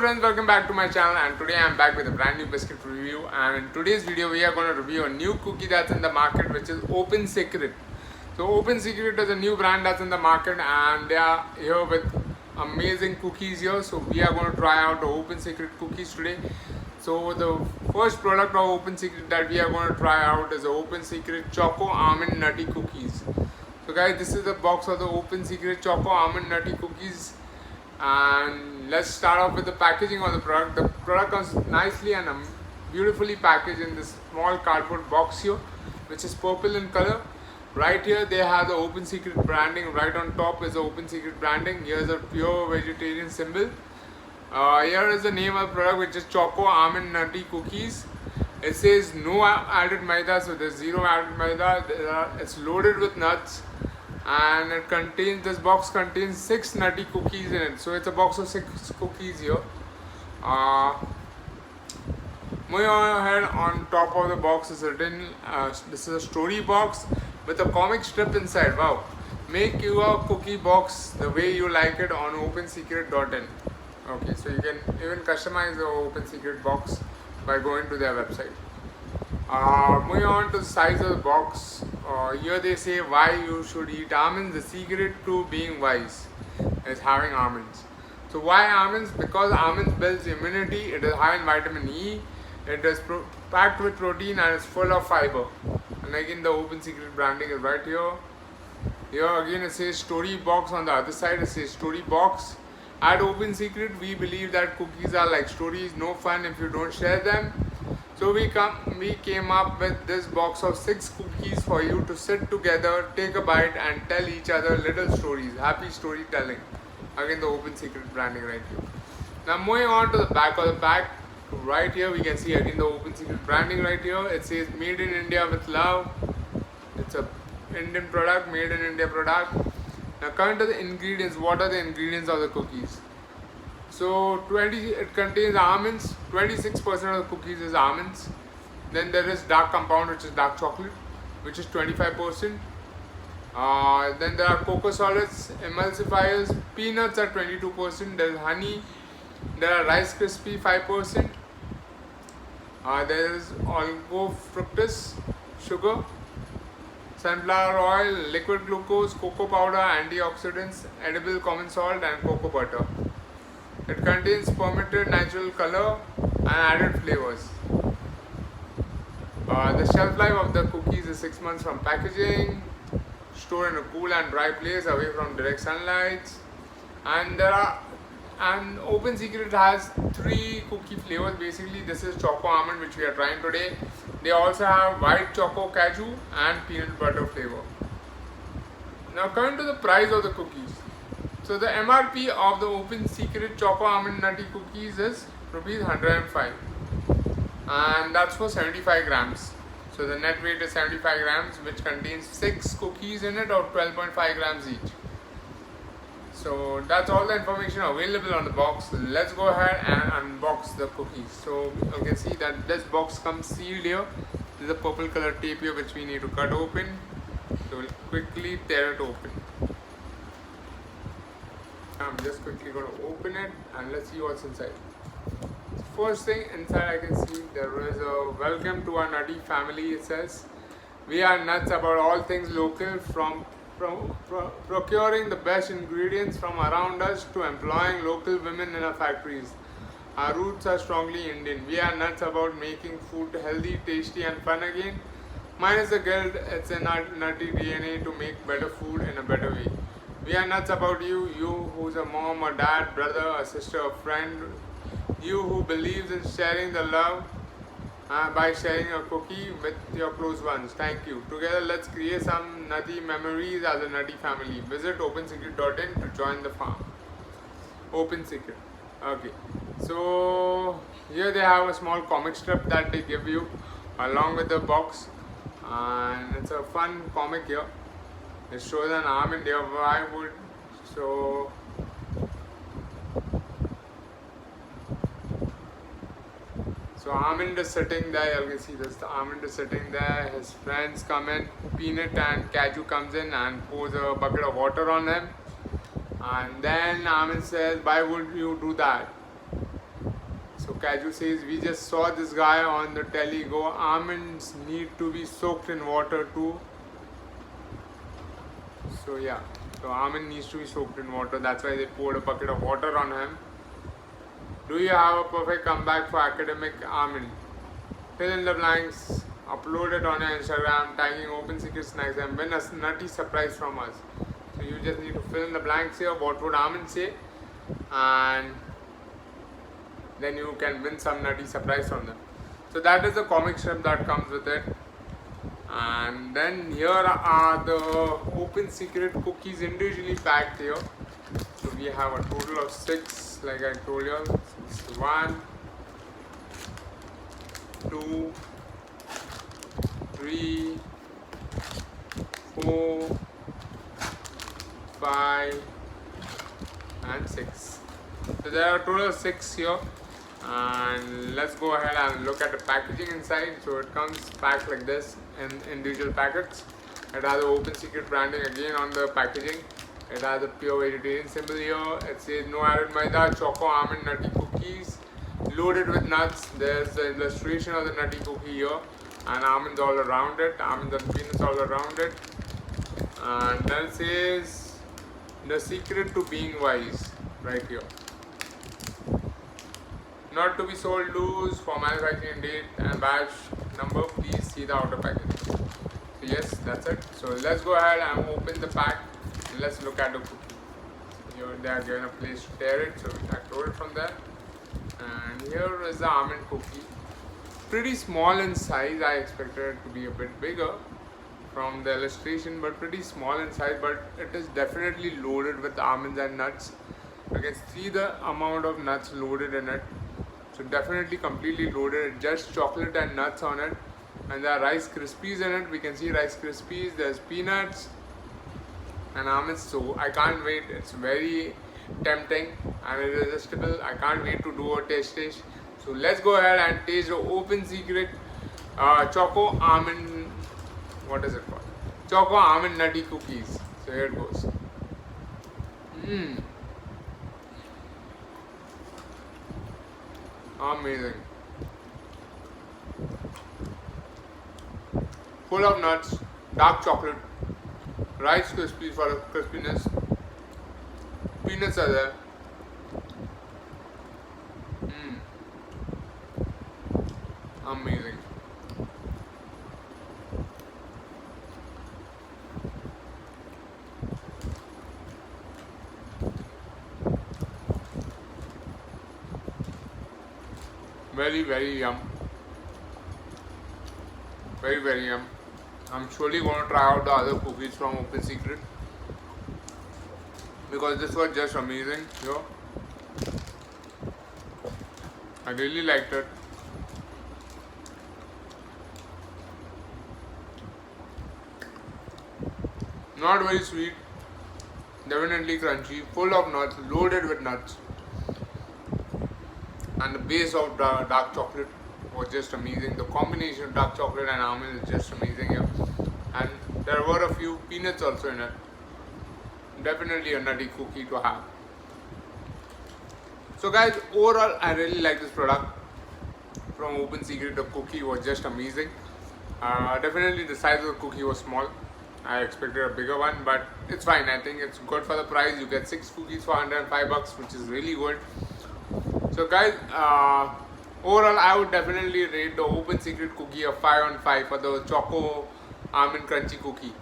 friends, welcome back to my channel, and today I am back with a brand new biscuit review. And in today's video we are going to review a new cookie that's in the market, which is Open Secret. So Open Secret is a new brand that's in the market, and they are here with amazing cookies here. So we are going to try out the Open Secret cookies today. So the first product of Open Secret that we are going to try out is the Open Secret Choco Almond Nutty Cookies. So guys, this is the box of the Open Secret Choco Almond Nutty Cookies. And let's start off with the packaging of the product. The product comes nicely and beautifully packaged in this small cardboard box here, which is purple in color. Right here they have the Open Secret branding. Right on top is the Open Secret branding. Here's a pure vegetarian symbol. Here is the name of the product, which is Choco Almond Nutty Cookies. It says no added Maida, so there's zero added Maida. It's loaded with nuts. And this box contains 6 nutty cookies in it. So it's a box of 6 cookies here. Moving on ahead, on top of the box is written, this is a story box with a comic strip inside. Wow. Make your cookie box the way you like it on opensecret.in. Okay, so you can even customize the Open Secret box by going to their website. Moving on to the size of the box, here they say why you should eat almonds. The secret to being wise is having almonds. So why almonds? Because almonds builds immunity. It is high in vitamin E. It is packed with protein and it's full of fiber. And again, the Open Secret branding is right here. Here again it says story box. On the other side it says story box. At Open Secret we believe that cookies are like stories, no fun if you don't share them. So we came up with this box of 6 cookies for you to sit together, take a bite and tell each other little stories. Happy storytelling. Again, the Open Secret branding right here. Now moving on to the back of the pack. Right here we can see again the Open Secret branding right here. It says made in India with love. It's a Indian product, made in India product. Now coming to the ingredients, what are the ingredients of the cookies? So it contains almonds. 26% of the cookies is almonds. Then there is dark compound, which is dark chocolate, which is 25%. Then there are cocoa solids, emulsifiers, peanuts are 22%. There is honey. There are Rice Krispie 5%. There is oligo fructose, sugar, sunflower oil, liquid glucose, cocoa powder, antioxidants, edible common salt and cocoa butter. It contains fermented natural color and added flavors. The shelf life of the cookies is 6 months from packaging, stored in a cool and dry place away from direct sunlight. And Open Secret has 3 cookie flavors. Basically, this is Choco Almond, which we are trying today. They also have white choco cashew and peanut butter flavor. Now coming to the price of the cookies. So the MRP of the Open Secret Choco Almond Nutty Cookies is rupees 105, and that's for 75 grams. So the net weight is 75 grams, which contains 6 cookies in it, or 12.5 grams each. So that's all the information available on the box. Let's go ahead and unbox the cookies. So you can see that this box comes sealed here. There's a purple color tape here which we need to cut open. So we'll quickly tear it open. I'm just quickly going to open it and let's see what's inside. First thing inside, I can see there is a welcome to our nutty family. It says we are nuts about all things local, from procuring the best ingredients from around us to employing local women in our factories. Our roots are strongly Indian. We are nuts about making food healthy, tasty and fun again. Minus the guilt, it's in our nutty DNA to make better food in a better way. We are nuts about you who's a mom, a dad, brother, a sister, a friend, you who believes in sharing the love by sharing a cookie with your close ones. Thank you. Together let's create some nutty memories as a nutty family. Visit opensecret.in to join the farm. Open Secret. Okay. So here they have a small comic strip that they give you along with the box. And it's a fun comic here. It shows an almond here. Why would so? So almond is sitting there. You can see this. The almond is sitting there. His friends come in. Peanut and cashew comes in and pours a bucket of water on him. And then almond says, "Why would you do that?" So Kaju says, we just saw this guy on the telly go, almonds need to be soaked in water too. So yeah, so almond needs to be soaked in water. That's why they poured a bucket of water on him. Do you have a perfect comeback for academic almond? Fill in the blanks, upload it on your Instagram, tagging Open Secret Snacks and win a nutty surprise from us. So you just need to fill in the blanks here, what would almond say, and then you can win some nutty surprise from them. So that is the comic strip that comes with it. And then here are the Open Secret cookies individually packed here. So we have a total of 6, like I told you. So this is 1, 2, 3, 4, 5 and 6. So there are a total of 6 here. And let's go ahead and look at the packaging inside. So it comes packed like this in individual packets. It has the Open Secret branding again on the packaging. It has a pure vegetarian symbol here. It says no added Maida, Choco Almond Nutty Cookies, loaded with nuts. There's the illustration of the nutty cookie here, and almonds all around it, almonds and peanuts all around it. And then it says the secret to being wise right here. Not to be sold loose, for manufacturing date and batch number, please see the outer package. So yes, that's it. So let's go ahead and open the pack. Let's look at the cookie. Here they are given a place to tear it, so I tore it from there. And here is the almond cookie. Pretty small in size. I expected it to be a bit bigger from the illustration, but pretty small in size. But it is definitely loaded with almonds and nuts. You can see the amount of nuts loaded in it. So definitely completely loaded, just chocolate and nuts on it. And there are Rice Krispies in it. We can see Rice Krispies, there's peanuts and almonds. So I can't wait, it's very tempting and irresistible. I can't wait to do a taste. So let's go ahead and taste the Open Secret Choco Almond, what is it called? Choco Almond Nutty Cookies. So here it goes. Amazing. Full of nuts, dark chocolate, Rice Krispies for the crispiness, peanuts are there. Amazing. Very yum. Very yum. I'm surely going to try out the other cookies from Open Secret, because this was just amazing. Yo, I really liked it. Not very sweet, definitely crunchy, full of nuts, loaded with nuts. And the base of dark chocolate was just amazing. The combination of dark chocolate and almond is just amazing here. And there were a few peanuts also in it. Definitely a nutty cookie to have. So guys, overall I really like this product from Open Secret. The cookie was just amazing. Definitely the size of the cookie was small. I expected a bigger one, but it's fine. I think it's good for the price. You get 6 cookies for $105, which is really good. So guys, overall I would definitely rate the Open Secret cookie a 5 on 5 for the Choco Almond Crunchy cookie.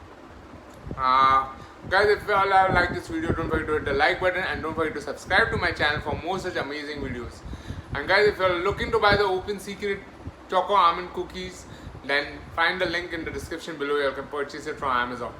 Guys, if you all have liked this video, don't forget to hit the like button and don't forget to subscribe to my channel for more such amazing videos. And guys, if you are looking to buy the Open Secret Choco Almond Cookies, then find the link in the description below. You can purchase it from Amazon.